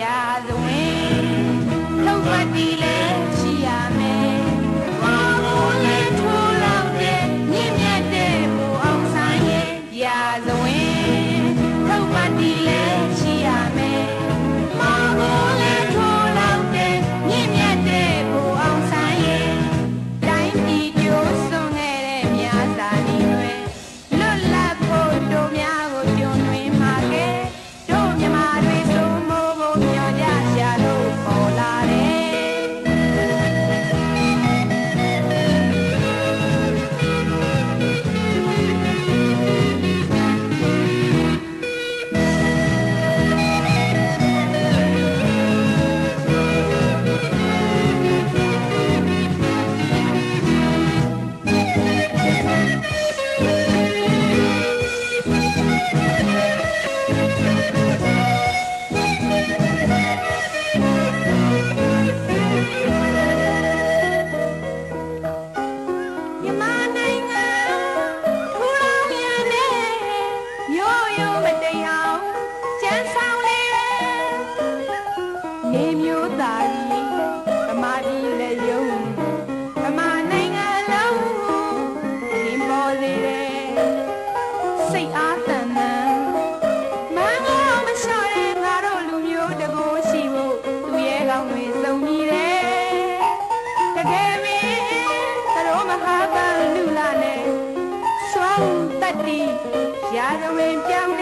ရာဇဝင်ထုတ်ပတ်တီလဲရှိရမယ်ဘာကိုလဲထိုးလောက်တဲ့မြင့်မြတ်တဲ့ဘူအောင်ဆိုင်ရဲ့ရာဇဝင်ထုတ်ပတ်တီလဲရှိရမယ်ဘာကိုလဲထိုးလောက်တဲ့မြင့်မြတ်တဲ့ဘူအောင်ဆိုင်ရဲ့တိုင်းပြည်ကျိုးစွန်ခဲ့တဲ့မြာစာနီတွေလွတ်လပ်ဖို့တို့များကိုကြုံတွင်မှာကဲတို့မြမာတွေစိုးမိုးဖို့မျှော်ကြရှာလို့ပေါ်လာတယ်နေမျိုးသားကြီးဗမာပြည်လက်ယုံဗမာနိုင်ငံလုံးဒီပေါ်စေတယ်စိတ်အားတန်တန်မန်းကောမလျှော့တဲ့ငါတို့လူမျိုးတကိုးရှိဖို့သူရဲ့ကောင်းတွေစုံညီတယ်တကယ်ပင်သရောမဟာပန်လူလာနဲ့စွမ်းတတ်တီရာဇဝင်ပြောင်း